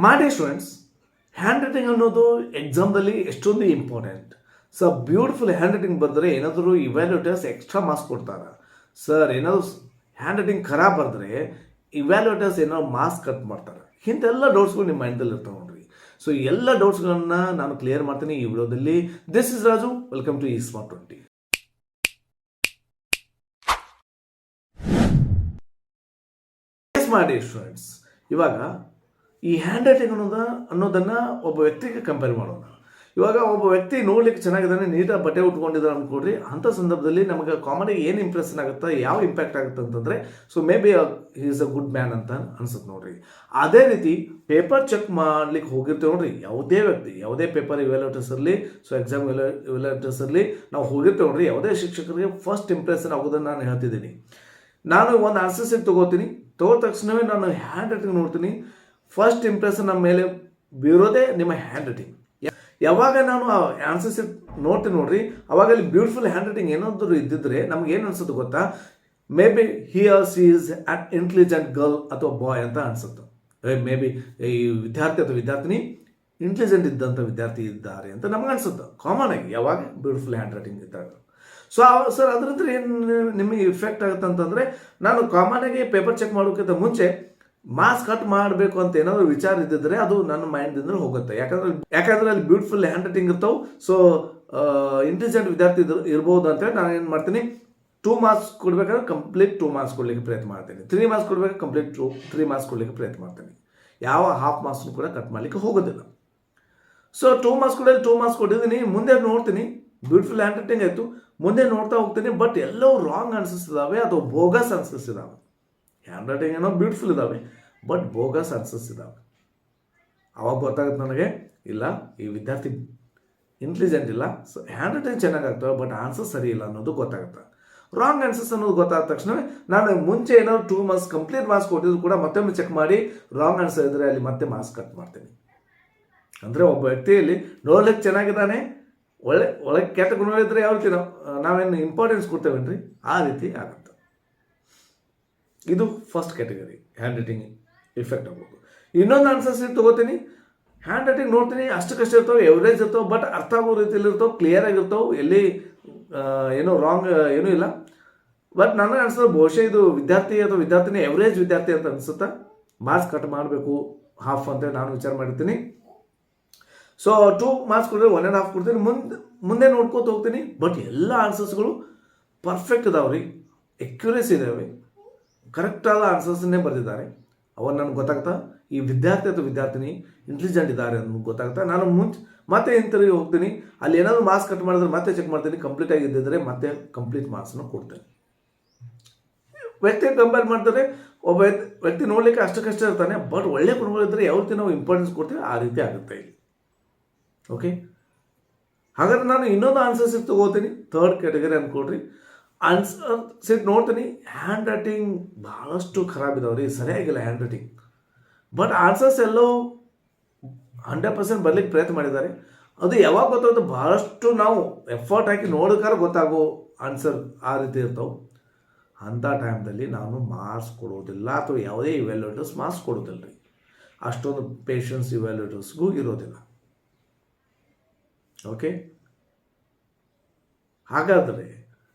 ಮಾಡಿ students, hand writing ಅನ್ನೋದು ಎಕ್ಸಾಮ್ದಲ್ಲಿ ಎಷ್ಟೊಂದು important. Sir, beautiful hand writing ಬರೆದ್ರೆ ಏನಾದರೂ ಇವ್ಯಾಲ್ಯೂಟರ್ಸ್ ಎಕ್ಸ್ಟ್ರಾ ಮಾರ್ಕ್ಸ್ ಕೊಡ್ತಾರೆ. ಸರ್, ಏನಾದರೂ ಹ್ಯಾಂಡ್ ರೈಟಿಂಗ್ ಖರಾಬ್ ಬರೆದ್ರೆ ಇವ್ಯಾಲ್ಯೂಟರ್ಸ್ ಏನಾದ್ರು ಮಾರ್ಕ್ಸ್ ಕಟ್ ಮಾಡ್ತಾರೆ. ಇಂಥೆಲ್ಲ ಡೌಟ್ಸ್ಗಳು ನಿಮ್ಮ ಮೈಂಡಲ್ಲಿ ಇರ್ತಾವೆ ನೋಡ್ರಿ. ಸೊ ಎಲ್ಲ ಡೌಟ್ಸ್ಗಳನ್ನ ನಾನು ಕ್ಲಿಯರ್ ಮಾಡ್ತೀನಿ ಈ ವಿಡಿಯೋದಲ್ಲಿ. This is Raju, welcome to smart 20. ಮಾಡಿ ಸ್ಟೂಡೆಂಟ್ಸ್, ಇವಾಗ ಈ ಹ್ಯಾಂಡ್ ರೈಟಿಂಗ್ ಅನ್ನೋದನ್ನು ಒಬ್ಬ ವ್ಯಕ್ತಿಗೆ ಕಂಪೇರ್ ಮಾಡೋಣ. ಇವಾಗ ಒಬ್ಬ ವ್ಯಕ್ತಿ ನೋಡ್ಲಿಕ್ಕೆ ಚೆನ್ನಾಗಿದ್ದಾನೆ, ನೀಟಾಗಿ ಬಟ್ಟೆ ಉಟ್ಕೊಂಡಿದ್ದಾನೆ ಅಂದ್ಕೊಡ್ರಿ. ಅಂಥ ಸಂದರ್ಭದಲ್ಲಿ ನಮಗೆ ಕಾಮನಾಗಿ ಏನು ಇಂಪ್ರೆಷನ್ ಆಗುತ್ತೆ, ಯಾವ ಇಂಪ್ಯಾಕ್ಟ್ ಆಗುತ್ತೆ ಅಂತಂದರೆ, so may be he is a good man ಅಂತ ಅನ್ಸುತ್ತೆ ನೋಡ್ರಿ. ಅದೇ ರೀತಿ ಪೇಪರ್ ಚೆಕ್ ಮಾಡ್ಲಿಕ್ಕೆ ಹೋಗಿರ್ತೇವೆ ನೋಡ್ರಿ. ಯಾವುದೇ ವ್ಯಕ್ತಿ, ಯಾವುದೇ ಪೇಪರ್ ಇವ್ಯಾಲ್ಯೂಟರ್ಸ್ ಇರಲಿ, ಸೊ ಎಕ್ಸಾಮ್ ಇವ್ಯಾಲ್ಯೂಟರ್ಸ್ ಇರಲಿ, ನಾವು ಹೋಗಿರ್ತೇವೆ ನೋಡ್ರಿ. ಯಾವುದೇ ಶಿಕ್ಷಕರಿಗೆ ಫಸ್ಟ್ ಇಂಪ್ರೆಷನ್ ಆಗೋದನ್ನು ನಾನು ಹೇಳ್ತಿದ್ದೀನಿ. ನಾನು ಒಂದು ಆನ್ಸರ್ ಶೀಟ್ ತೊಗೋತೀನಿ, ತಗೊಂಡ ತಕ್ಷಣವೇ ನಾನು ಹ್ಯಾಂಡ್ ರೈಟಿಂಗ್ ನೋಡ್ತೀನಿ. ಫಸ್ಟ್ ಇಂಪ್ರೆಷನ್ ನಮ್ಮ ಮೇಲೆ ಬೀರೋದೇ ನಿಮ್ಮ ಹ್ಯಾಂಡ್ ರೈಟಿಂಗ್. ಯಾವಾಗ ನಾನು ಆ ಆನ್ಸರ್ ಶೀಟ್ ನೋಡ್ತೀನಿ ನೋಡ್ರಿ, ಅವಾಗ ಅಲ್ಲಿ ಬ್ಯೂಟಿಫುಲ್ ಹ್ಯಾಂಡ್ ರೈಟಿಂಗ್ ಏನಾದರೂ ಇದ್ದಿದ್ರೆ ನಮ್ಗೆ ಏನು ಅನ್ಸುತ್ತೆ ಗೊತ್ತಾ? May be he or C is an intelligent girl ಅಥವಾ ಬಾಯ್ ಅಂತ ಅನ್ಸುತ್ತೆ. ಮೇ ಬಿ ಈ ವಿದ್ಯಾರ್ಥಿ ಅಥವಾ ವಿದ್ಯಾರ್ಥಿನಿ ಇಂಟೆಲಿಜೆಂಟ್ ಇದ್ದಂಥ ವಿದ್ಯಾರ್ಥಿ ಇದ್ದಾರೆ ಅಂತ ನಮ್ಗೆ ಅನ್ಸುತ್ತೆ ಕಾಮನ್ ಆಗಿ, ಯಾವಾಗ ಬ್ಯೂಟಿಫುಲ್ ಹ್ಯಾಂಡ್ ರೈಟಿಂಗ್ ಇದ್ದಾಗ. ಸೊ ಸರ್, ಅದರಿಂದ ಏನು ನಿಮಗೆ ಇಫೆಕ್ಟ್ ಆಗುತ್ತೆ ಅಂತಂದರೆ, ನಾನು ಕಾಮನ್ ಆಗಿ ಪೇಪರ್ ಚೆಕ್ ಮಾಡೋಕ್ಕಿಂತ ಮುಂಚೆ ಮಾರ್ಕ್ಸ್ ಕಟ್ ಮಾಡಬೇಕು ಅಂತ ಏನಾದರೂ ವಿಚಾರ ಇದ್ದಿದ್ರೆ ಅದು ನನ್ನ ಮೈಂಡ್ದಿಂದ ಹೋಗುತ್ತೆ. ಯಾಕಂದ್ರೆ ಅಲ್ಲಿ ಬ್ಯೂಟಿಫುಲ್ ಹ್ಯಾಂಡ್ ರೈಟಿಂಗ್ ಇರ್ತಾವೆ. ಸೊ ಇಂಟೆಲಿಜೆಂಟ್ ವಿದ್ಯಾರ್ಥಿ ಇರ್ಬೋದು ಅಂತೇಳಿ ನಾನು ಏನು ಮಾಡ್ತೀನಿ, 2 ಮಾರ್ಕ್ಸ್ ಕೊಡ್ಬೇಕಾದ್ರೆ ಕಂಪ್ಲೀಟ್ 2 ಮಾರ್ಕ್ಸ್ ಕೊಡಲಿಕ್ಕೆ ಪ್ರಯತ್ನ ಮಾಡ್ತೀನಿ. 3 ಮಾರ್ಕ್ಸ್ ಕೊಡಬೇಕಾದ್ರೆ ಕಂಪ್ಲೀಟ್ 3 ಮಾರ್ಕ್ಸ್ ಕೊಡಲಿಕ್ಕೆ ಪ್ರಯತ್ನ ಮಾಡ್ತೀನಿ. ಯಾವ ಹಾಫ್ ಮಾರ್ಕ್ಸ್ನು ಕೂಡ ಕಟ್ ಮಾಡಲಿಕ್ಕೆ ಹೋಗೋದಿಲ್ಲ. ಸೊ 2 ಮಾರ್ಕ್ಸ್ ಕೊಡೋದು 2 ಮಾರ್ಕ್ಸ್ ಕೊಟ್ಟಿದ್ದೀನಿ. ಮುಂದೆ ನೋಡ್ತೀನಿ, ಬ್ಯೂಟಿಫುಲ್ ಹ್ಯಾಂಡ್ ರೈಟಿಂಗ್ ಆಯಿತು, ಮುಂದೆ ನೋಡ್ತಾ ಹೋಗ್ತೀನಿ. ಬಟ್ ಎಲ್ಲವೂ ರಾಂಗ್ ಅನ್ಸಿಸ್ತಿದ್ದಾವೆ ಅಥವಾ ಬೋಗಸ್ ಅನ್ಸಿಸ್ತಿದ್ದಾವೆ. ಹ್ಯಾಂಡ್ ರೈಟಿಂಗ್ ಏನೋ ಬ್ಯೂಟಿಫುಲ್ ಇದ್ದಾವೆ, ಬಟ್ ಬೋಗಸ್ ಆನ್ಸರ್ಸ್ ಇದ್ದಾವೆ. ಅವಾಗ ಗೊತ್ತಾಗುತ್ತೆ ನನಗೆ, ಇಲ್ಲ ಈ ವಿದ್ಯಾರ್ಥಿ ಇಂಟೆಲಿಜೆಂಟ್ ಇಲ್ಲ. ಸೊ ಹ್ಯಾಂಡ್ ರೈಟಿಂಗ್ ಚೆನ್ನಾಗಾಗ್ತವೆ, ಬಟ್ ಆನ್ಸರ್ ಸರಿ ಇಲ್ಲ ಅನ್ನೋದು ಗೊತ್ತಾಗುತ್ತೆ. ರಾಂಗ್ ಆನ್ಸರ್ಸ್ ಅನ್ನೋದು ಗೊತ್ತಾದ ತಕ್ಷಣ ನಾನು ಮುಂಚೆ ಏನಾದ್ರು 2 ಮಾರ್ಕ್ಸ್ ಕಂಪ್ಲೀಟ್ ಮಾರ್ಕ್ಸ್ ಕೊಟ್ಟಿದ್ರು ಕೂಡ ಮತ್ತೊಮ್ಮೆ ಚೆಕ್ ಮಾಡಿ ರಾಂಗ್ ಆನ್ಸರ್ ಇದ್ದರೆ ಅಲ್ಲಿ ಮತ್ತೆ ಮಾರ್ಕ್ಸ್ ಕಟ್ ಮಾಡ್ತೀನಿ. ಅಂದರೆ ಒಬ್ಬ ವ್ಯಕ್ತಿಯಲ್ಲಿ ನೋಡ್ಲಿಕ್ಕೆ ಚೆನ್ನಾಗಿದ್ದಾನೆ, ಒಳಗೆ ಕೆಟ್ಟ ಗುಣಗಳಿದ್ರೆ ಯಾವ ರೀತಿ ನಾವೇನು ಇಂಪಾರ್ಟೆನ್ಸ್ ಕೊಡ್ತೇವೇನ್ರಿ, ಆ ರೀತಿ ಆಗುತ್ತೆ. ಇದು first category, hand writing effect ಆಗ್ಬೋದು. ಇನ್ನೊಂದು ಆನ್ಸರ್ ಶೀಟ್ ತೊಗೋತೀನಿ, ಹ್ಯಾಂಡ್ ರೈಟಿಂಗ್ ನೋಡ್ತೀನಿ, ಅಷ್ಟಕ್ಕಷ್ಟೇ ಇರ್ತಾವೆ, ಎವರೇಜ್ ಇರ್ತಾವೆ, ಬಟ್ ಅರ್ಥ ಆಗೋ ರೀತಿಯಲ್ಲಿ ಇರ್ತಾವೆ, ಕ್ಲಿಯರ್ ಆಗಿರ್ತಾವೆ, ಎಲ್ಲಿ ಏನೋ ರಾಂಗ್ ಏನೂ ಇಲ್ಲ. ಬಟ್ ನನಗೆ ಅನ್ಸೋದು ಬಹುಶಃ ಇದು ವಿದ್ಯಾರ್ಥಿ ಅಥವಾ ವಿದ್ಯಾರ್ಥಿನಿ ಎವರೇಜ್ ವಿದ್ಯಾರ್ಥಿ ಅಂತ ಅನಿಸುತ್ತೆ. ಮಾರ್ಕ್ಸ್ ಕಟ್ ಮಾಡಬೇಕು ಹಾಫ್ ಅಂತ ನಾನು ವಿಚಾರ ಮಾಡಿರ್ತೀನಿ. ಸೊ 2 ಮಾರ್ಕ್ಸ್ ಕೊಟ್ಟರೆ 1.5 ಕೊಡ್ತೀನಿ. ಮುಂದೆ ನೋಡ್ಕೋತ ಹೋಗ್ತೀನಿ. ಬಟ್ ಎಲ್ಲ ಆನ್ಸರ್ಸ್ಗಳು ಪರ್ಫೆಕ್ಟ್ ಇದಾವೆ ರೀ, ಎಕ್ಯುರೇಸಿ ಇದ್ದಾವೆ, ಕರೆಕ್ಟಾದ ಆನ್ಸರ್ಸನ್ನೇ ಬರೆದಿದ್ದಾರೆ. ಅವಾಗ ನನಗೆ ಗೊತ್ತಾಗ್ತಾ ಈ ವಿದ್ಯಾರ್ಥಿ ಅಥವಾ ವಿದ್ಯಾರ್ಥಿನಿ ಇಂಟೆಲಿಜೆಂಟ್ ಇದ್ದಾರೆ ಅನ್ನೋದು ಗೊತ್ತಾಗ್ತಾ ನಾನು ಮತ್ತೆ ಹಿಂತಿರುಗಿ ಹೋಗ್ತೀನಿ. ಅಲ್ಲಿ ಏನಾದರೂ ಮಾರ್ಕ್ಸ್ ಕಟ್ ಮಾಡಿದ್ರೆ ಮತ್ತೆ ಚೆಕ್ ಮಾಡ್ತೀನಿ, ಕಂಪ್ಲೀಟ್ ಆಗಿದ್ದಿದ್ರೆ ಮತ್ತೆ ಕಂಪ್ಲೀಟ್ ಮಾರ್ಕ್ಸನ್ನು ಕೊಡ್ತೇನೆ. ವ್ಯಕ್ತಿ ಕಂಪೇರ್ ಮಾಡ್ತಾರೆ, ಒಬ್ಬ ವ್ಯಕ್ತಿ ನೋಡಲಿಕ್ಕೆ ಅಷ್ಟಕ್ಕಷ್ಟೇ ಇರ್ತಾನೆ, ಬಟ್ ಒಳ್ಳೆ ಗುಣಗಳಿದ್ದರೆ ಯಾವ ರೀತಿ ನಾವು ಇಂಪಾರ್ಟೆನ್ಸ್ ಕೊಡ್ತೀವಿ ಆ ರೀತಿ ಆಗುತ್ತೆ ಇಲ್ಲಿ. ಓಕೆ, ಹಾಗಾದ್ರೆ ನಾನು ಇನ್ನೊಂದು ಆನ್ಸರ್ ಶೀಟ್ ತೊಗೋತೀನಿ, 3rd ಕ್ಯಾಟಗರಿ ಅಂದ್ಕೊಡ್ರಿ. ಆನ್ಸರ್ ಶೀಟ್ ನೋಡ್ತೀನಿ, ಹ್ಯಾಂಡ್ ರೈಟಿಂಗ್ ಭಾಳಷ್ಟು ಖರಾಬ್ ಇದಾವೆ ರೀ, ಸರಿಯಾಗಿಲ್ಲ ಹ್ಯಾಂಡ್ ರೈಟಿಂಗ್. ಬಟ್ ಆನ್ಸರ್ಸ್ ಎಲ್ಲವೂ 100% ಬರ್ಲಿಕ್ಕೆ ಪ್ರಯತ್ನ ಮಾಡಿದ್ದಾರೆ. ಅದು ಯಾವಾಗ ಗೊತ್ತಾಗುತ್ತೆ, ಭಾಳಷ್ಟು ನಾವು ಎಫರ್ಟ್ ಹಾಕಿ ನೋಡೋಕ್ಕಾದ್ರೆ ಗೊತ್ತಾಗೋ ಆನ್ಸರ್ ಆ ರೀತಿ ಇರ್ತಾವೆ. ಅಂಥ ಟೈಮ್ದಲ್ಲಿ ನಾನು ಮಾರ್ಕ್ಸ್ ಕೊಡೋದಿಲ್ಲ ಅಥವಾ ಯಾವುದೇ ಇವ್ಯಾಲ್ಯೂಟರ್ಸ್ ಮಾರ್ಕ್ಸ್ ಕೊಡೋದಿಲ್ಲ ರೀ. ಅಷ್ಟೊಂದು ಪೇಷನ್ಸ್ ಇವ್ಯಾಲ್ಯೂಟರ್ಸ್ಗೂ ಇರೋದಿಲ್ಲ. ಓಕೆ, ಹಾಗಾದರೆ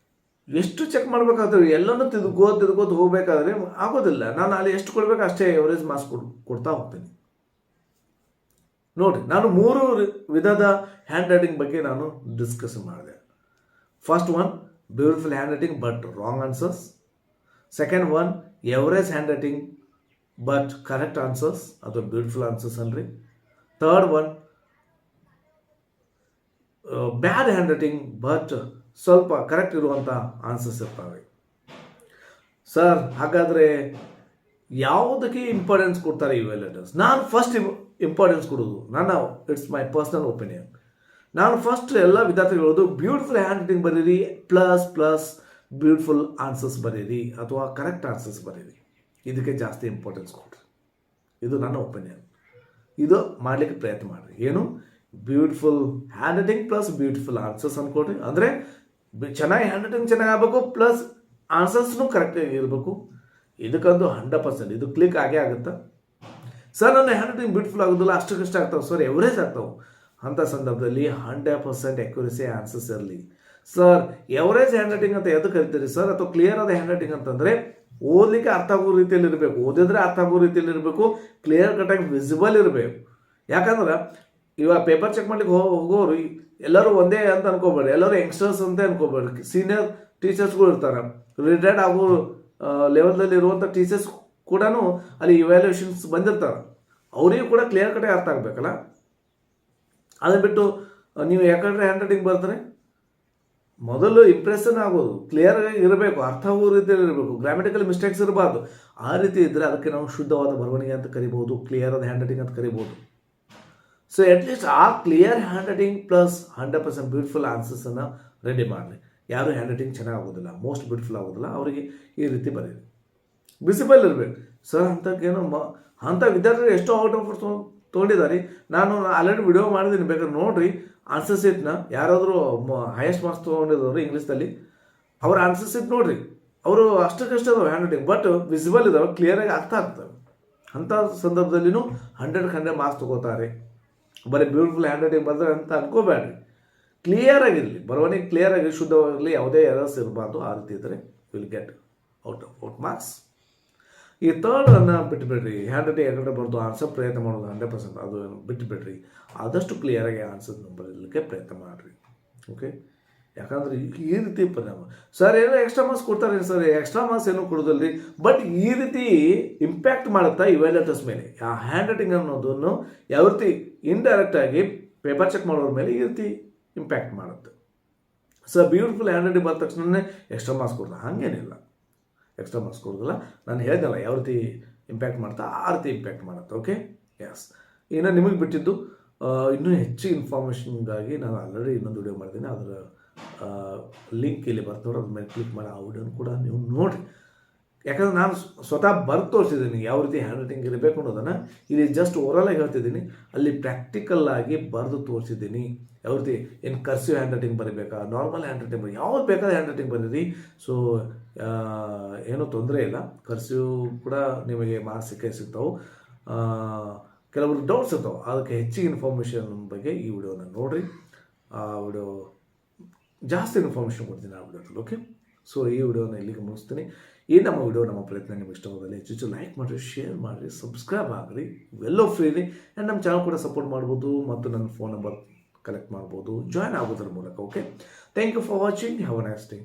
ಎಷ್ಟು ಚೆಕ್ ಮಾಡಬೇಕಾದ್ರೆ ಎಲ್ಲನೂ ತಿದ್ಕೋದು ಹೋಗಬೇಕಾದ್ರೆ ಆಗೋದಿಲ್ಲ. ನಾನು ಅಲ್ಲಿ ಎಷ್ಟು ಕೊಡಬೇಕು ಅಷ್ಟೇ ಎವರೇಜ್ ಮಾರ್ಕ್ಸ್ ಕೊಡ್ತಾ ಹೋಗ್ತೀನಿ. ನೋಡಿ, ನಾನು 3 ವಿಧದ ಹ್ಯಾಂಡ್ ರೈಟಿಂಗ್ ಬಗ್ಗೆ ನಾನು ಡಿಸ್ಕಸ್ ಮಾಡಿದೆ. First one, beautiful hand writing but wrong answers. Second one, average hand writing but correct answers ಅಥವಾ ಬ್ಯೂಟಿಫುಲ್ ಆನ್ಸರ್ಸ್ ಅಲ್ರಿ. Third one, bad hand writing but ಸ್ವಲ್ಪ ಕರೆಕ್ಟ್ ಇರುವಂಥ ಆನ್ಸರ್ಸ್ ಇರ್ತವೆ. ಸರ್, ಹಾಗಾದರೆ ಯಾವುದಕ್ಕೆ ಇಂಪಾರ್ಟೆನ್ಸ್ ಕೊಡ್ತಾರೆ ಇವ್ಯಾಲ್ಯೂಟರ್ಸ್? ನಾನು ಫಸ್ಟ್ ಇಂಪಾರ್ಟೆನ್ಸ್ ಕೊಡೋದು, ಇಟ್ಸ್ ಮೈ ಪರ್ಸನಲ್ ಒಪಿನಿಯನ್. ನಾನು ಫಸ್ಟ್ ಎಲ್ಲ ವಿದ್ಯಾರ್ಥಿಗಳು ಬ್ಯೂಟಿಫುಲ್ ಹ್ಯಾಂಡ್ ರೈಟಿಂಗ್ ಬರೀರಿ, ಪ್ಲಸ್ ಬ್ಯೂಟಿಫುಲ್ ಆನ್ಸರ್ಸ್ ಬರೀರಿ ಅಥವಾ ಕರೆಕ್ಟ್ ಆನ್ಸರ್ಸ್ ಬರೀರಿ, ಇದಕ್ಕೆ ಜಾಸ್ತಿ ಇಂಪಾರ್ಟೆನ್ಸ್ ಕೊಡ್ರಿ. ಇದು ನನ್ನ ಒಪಿನಿಯನ್. ಇದು ಮಾಡಲಿಕ್ಕೆ ಪ್ರಯತ್ನ ಮಾಡಿರಿ. ಏನು, beautiful handwriting plus beautiful answers ಅಂದ್ಕೊಡ್ರಿ. ಅಂದರೆ ಚೆನ್ನಾಗಿ ಹ್ಯಾಂಡ್ ರೈಟಿಂಗ್ ಚೆನ್ನಾಗಿ ಆಗಬೇಕು, ಪ್ಲಸ್ ಆನ್ಸರ್ಸ್ನು ಕರೆಕ್ಟಾಗಿ ಇರಬೇಕು. ಇದಕ್ಕಂತೂ 100% ಇದು ಕ್ಲಿಕ್ ಆಗೇ ಆಗುತ್ತೆ. ಸರ್ ನನ್ನ ಹ್ಯಾಂಡ್ ರೈಟಿಂಗ್ ಬ್ಯೂಟಿಫುಲ್ ಆಗೋದಿಲ್ಲ, ಅಷ್ಟಕ್ಕಷ್ಟು ಆಗ್ತಾವೆ ಸರ್, ಎವರೇಜ್ ಆಗ್ತಾವೆ. ಅಂಥ ಸಂದರ್ಭದಲ್ಲಿ 100% ಅಕ್ಯುರಸಿ ಆನ್ಸರ್ಸ್ ಇರಲಿ. ಸರ್ ಎವರೇಜ್ ಹ್ಯಾಂಡ್ ರೈಟಿಂಗ್ ಅಂತ ಎದು ಕರಿತೀರಿ ಸರ್, ಅಥವಾ ಕ್ಲಿಯರ್ ಆದ ಹ್ಯಾಂಡ್ ರೈಟಿಂಗ್ ಅಂತಂದರೆ ಓದಲಿಕ್ಕೆ ಅರ್ಥ ಆಗೋ ರೀತಿಯಲ್ಲಿ ಇರಬೇಕು, ಓದಿದ್ರೆ ಅರ್ಥ ಆಗೋ ರೀತಿಯಲ್ಲಿ ಇರಬೇಕು, ಕ್ಲಿಯರ್ ಕಟಾಗಿ ವಿಸಿಬಲ್ ಇರಬೇಕು. ಯಾಕಂದ್ರೆ ಇವಾಗ ಪೇಪರ್ ಚೆಕ್ ಮಾಡ್ಲಿಕ್ಕೆ ಹೋಗೋರು ಎಲ್ಲರೂ ಒಂದೇ ಅಂತ ಅನ್ಕೋಬೇಡಿ, ಎಲ್ಲರೂ ಯಂಗ್ಸ್ಟರ್ಸ್ ಅಂತ ಅನ್ಕೋಬೇಡಿ. ಸೀನಿಯರ್ ಟೀಚರ್ಸ್ಗಳು ಇರ್ತಾರೆ, ರಿಟೈರ್ಡ್ ಆಗೋ ಲೆವೆಲ್ದಲ್ಲಿ ಇರುವಂಥ ಟೀಚರ್ಸ್ ಕೂಡ ಅಲ್ಲಿ ಇವ್ಯಾಲ್ಯೂಷನ್ಸ್ ಬಂದಿರ್ತಾರೆ, ಅವರಿಗೂ ಕೂಡ ಕ್ಲಿಯರ್ ಕಟಾಗಿ ಅರ್ಥ ಆಗಬೇಕಲ್ಲ. ಅದನ್ನು ಬಿಟ್ಟು ನೀವು ಯಾಕಂದ್ರೆ ಹ್ಯಾಂಡ್ ರೈಟಿಂಗ್ ಬರ್ತಾರೆ, ಮೊದಲು ಇಂಪ್ರೆಷನ್ ಆಗೋದು ಕ್ಲಿಯರ್ ಆಗಿ ಇರಬೇಕು, ಅರ್ಥ ಆಗೋ ರೀತಿಯಲ್ಲಿ ಇರಬೇಕು, ಗ್ರಾಮೆಟಿಕಲ್ ಮಿಸ್ಟೇಕ್ಸ್ ಇರಬಾರ್ದು. ಆ ರೀತಿ ಇದ್ದರೆ ಅದಕ್ಕೆ ನಾವು ಶುದ್ಧವಾದ ಬರವಣಿಗೆ ಅಂತ ಕರಿಬೋದು, ಕ್ಲಿಯರ್ ಆದ ಹ್ಯಾಂಡ್ ರೈಟಿಂಗ್ ಅಂತ ಕರಿಬೋದು. ಸೊ ಅಟ್ಲೀಸ್ಟ್ ಆ clear handwriting plus 100% beautiful ಆನ್ಸರ್ಸನ್ನು ರೆಡಿ ಮಾಡಲಿ. ಯಾರು ಹ್ಯಾಂಡ್ ರೈಟಿಂಗ್ ಚೆನ್ನಾಗಿ ಆಗೋದಿಲ್ಲ, ಮೋಸ್ಟ್ ಬ್ಯೂಟಿಫುಲ್ ಆಗೋದಿಲ್ಲ, ಅವರಿಗೆ ಈ ರೀತಿ ಬರೀರಿ. ವಿಸಿಬಲ್ ಇರಬೇಕು ಸರ್. ಅಂಥಕ್ಕೇನು ಅಂಥ ವಿದ್ಯಾರ್ಥಿಗಳು ಎಷ್ಟೋ ಔಟ್ ಆಫ್ ತೊಗೊಂಡಿದ್ದಾರೆ. ನಾನು ಆಲ್ರೆಡಿ ವಿಡಿಯೋ ಮಾಡಿದ್ದೀನಿ, ಬೇಕಾದ್ರೆ ನೋಡಿರಿ. ಆನ್ಸರ್ ಶೀಟ್ನ ಯಾರಾದರೂ ಹೈಯೆಸ್ಟ್ ಮಾರ್ಕ್ಸ್ ತೊಗೊಂಡಿದ್ದವರು ಇಂಗ್ಲೀಷ್ದಲ್ಲಿ ಅವ್ರ ಆನ್ಸರ್ ಶೀಟ್ ನೋಡಿರಿ, ಅವರು ಅಷ್ಟಕ್ಕಷ್ಟು ಅದಾವೆ ಹ್ಯಾಂಡ್ ರೈಟಿಂಗ್, ಬಟ್ ವಿಸಿಬಲ್ ಇದಾವೆ, ಕ್ಲಿಯರಾಗಿ ಅರ್ಥ ಆಗ್ತವೆ. ಅಂಥ ಸಂದರ್ಭದಲ್ಲಿನೂ 100 ಮಾರ್ಕ್ಸ್ ತೊಗೋತಾರೆ. ಬರೀ ಬ್ಯೂಟಿಫುಲ್ ಹ್ಯಾಂಡ್ ರೈಟಿಂಗ್ ಬರ್ತಾರೆ ಅಂತ ಅನ್ಕೋಬೇಡ್ರಿ, ಕ್ಲಿಯರ್ ಆಗಿರಲಿ, ಬರವಣಿಗೆ ಕ್ಲಿಯರ್ ಆಗಿ ಶುದ್ಧವಾಗಿರಲಿ, ಯಾವುದೇ ಎರರ್ಸ್ ಇರಬಾರ್ದು. ಆ ರೀತಿ ಇದ್ದರೆ ವಿಲ್ ಗೆಟ್ ಔಟ್ ಮಾರ್ಕ್ಸ್. ಈ ಥರ್ಡನ್ನು ಬಿಟ್ಟುಬಿಡ್ರಿ, ಹ್ಯಾಂಡ್ ರೈಟಿಂಗ್ ಯಾಕಂದ್ರೆ ಬರ್ದು ಆನ್ಸರ್ ಪ್ರಯತ್ನ ಮಾಡೋದು 100%, ಅದು ಬಿಟ್ಟುಬಿಡ್ರಿ. ಆದಷ್ಟು ಕ್ಲಿಯರಾಗಿ ಆನ್ಸರ್ ಬರಲಿಕ್ಕೆ ಪ್ರಯತ್ನ ಮಾಡಿರಿ. ಓಕೆ, ಯಾಕಂದ್ರೆ ಈ ರೀತಿ ಪರಿಣಾಮ. ಸರ್ ಏನೋ ಎಕ್ಸ್ಟ್ರಾ ಮಾರ್ಕ್ಸ್ ಕೊಡ್ತಾರೆ ಸರ್, ಎಕ್ಸ್ಟ್ರಾ ಮಾರ್ಕ್ಸ್ ಏನೂ ಕೊಡೋದಿಲ್ಲ, ಬಟ್ ಈ ರೀತಿ ಇಂಪ್ಯಾಕ್ಟ್ ಮಾಡುತ್ತಾ ಇವ್ಯಾಲ್ಯೂಟರ್ಸ್ ಮೇಲೆ. ಆ ಹ್ಯಾಂಡ್ ರೈಟಿಂಗ್ ಅನ್ನೋದನ್ನು ಯಾವ ರೀತಿ ಇಂಡೈರೆಕ್ಟಾಗಿ ಪೇಪರ್ ಚೆಕ್ ಮಾಡೋರ ಮೇಲೆ ಈ ರೀತಿ ಇಂಪ್ಯಾಕ್ಟ್ ಮಾಡುತ್ತೆ. ಸರ್ ಬ್ಯೂಟಿಫುಲ್ ಹ್ಯಾಂಡ್ ರೈಟಿಂಗ್ ಬಂದ ತಕ್ಷಣ ಎಕ್ಸ್ಟ್ರಾ ಮಾರ್ಕ್ಸ್ ಕೊಡ್ತಾರೆ, ಹಾಗೇನಿಲ್ಲ. ಎಕ್ಸ್ಟ್ರಾ ಮಾರ್ಕ್ಸ್ ಕೊಡೋದಿಲ್ಲ, ನಾನು ಹೇಳಿದಲ್ಲ ಯಾವ ರೀತಿ ಇಂಪ್ಯಾಕ್ಟ್ ಮಾಡ್ತಾ ಆ ರೀತಿ ಇಂಪ್ಯಾಕ್ಟ್ ಮಾಡುತ್ತೆ. Okay, yes. ಇನ್ನು ನಿಮಗೆ ಬಿಟ್ಟಿದ್ದು ಇನ್ನೂ ಹೆಚ್ಚು ಇನ್ಫಾರ್ಮೇಷನ್ಗಾಗಿ ನಾನು ಆಲ್ರೆಡಿ ಇನ್ನೊಂದು ವಿಡಿಯೋ ಮಾಡಿದ್ದೀನಿ, ಅದರ ಲಿಂಕ್ ಇಲ್ಲಿ ಬರ್ತಾರೆ, ಅದ್ರ ಮೇಲೆ ಕ್ಲಿಕ್ ಮಾಡಿ ಆ ವಿಡಿಯೋನ ಕೂಡ ನೀವು ನೋಡಿರಿ. ಯಾಕಂದರೆ ನಾನು ಸ್ವತಃ ಬರ್ದು ತೋರಿಸಿದ್ದೀನಿ ಯಾವ ರೀತಿ ಹ್ಯಾಂಡ್ ರೈಟಿಂಗ್ ಇರಬೇಕು ಅನ್ನೋದನ್ನು. ಇಲ್ಲಿ ಜಸ್ಟ್ ಓವರಾಲಾಗಿ ಹೇಳ್ತಿದ್ದೀನಿ, ಅಲ್ಲಿ ಪ್ರಾಕ್ಟಿಕಲ್ಲಾಗಿ ಬರೆದು ತೋರಿಸಿದ್ದೀನಿ. ಯಾವ ರೀತಿ ಏನು ಕರ್ಸಿವ್ ಹ್ಯಾಂಡ್ ರೈಟಿಂಗ್ ಬರೀಬೇಕಾ, ನಾರ್ಮಲ್ ಹ್ಯಾಂಡ್ ರೈಟಿಂಗ್ ಬರೀ, ಯಾವ್ದು ಬೇಕಾದ ಹ್ಯಾಂಡ್ ರೈಟಿಂಗ್ ಬರೀರಿ. ಸೊ ಏನೂ ತೊಂದರೆ ಇಲ್ಲ, ಕರ್ಸಿವ್ ಕೂಡ ನಿಮಗೆ ಮಾರ್ಕ್ಸ್ ಸಿಗ್ತಾವೆ. ಕೆಲವರು ಡೌಟ್ಸ್ ಇರ್ತಾವೆ, ಅದಕ್ಕೆ ಹೆಚ್ಚಿಗೆ ಇನ್ಫಾರ್ಮೇಷನ್ ಬಗ್ಗೆ ಈ ವಿಡಿಯೋನ ನೋಡಿರಿ. ಆ ವಿಡಿಯೋ ಜಾಸ್ತಿ ಇನ್ಫಾರ್ಮೇಷನ್ ಕೊಡ್ತೀನಿ ಆ ವಿಡಿಯೋದಲ್ಲಿ. ಓಕೆ, ಸೊ ಈ ವಿಡಿಯೋನ ಇಲ್ಲಿಗೆ ಮುಗಿಸ್ತೀನಿ. ಈ ನಮ್ಮ ವಿಡಿಯೋ, ನಮ್ಮ ಪ್ರಯತ್ನ ನಿಮಗೆ ಇಷ್ಟವಾದಲ್ಲಿ ಹೆಚ್ಚು ಲೈಕ್ ಮಾಡಿರಿ, ಶೇರ್ ಮಾಡಿರಿ, ಸಬ್ಸ್ಕ್ರೈಬ್ ಆಗಿರಿ, ಇವೆಲ್ಲೋ ಫ್ರೀ ಇದೆ. ಆ್ಯಂಡ್ ನಮ್ಮ ಚಾನಲ್ ಕೂಡ ಸಪೋರ್ಟ್ ಮಾಡ್ಬೋದು, ಮತ್ತು ನನ್ನ ಫೋನ್ ನಂಬರ್ ಕಲೆಕ್ಟ್ ಮಾಡ್ಬೋದು, ಜಾಯ್ನ್ ಆಗೋದ್ರ ಮೂಲಕ. Okay, thank you for watching, have a nice day.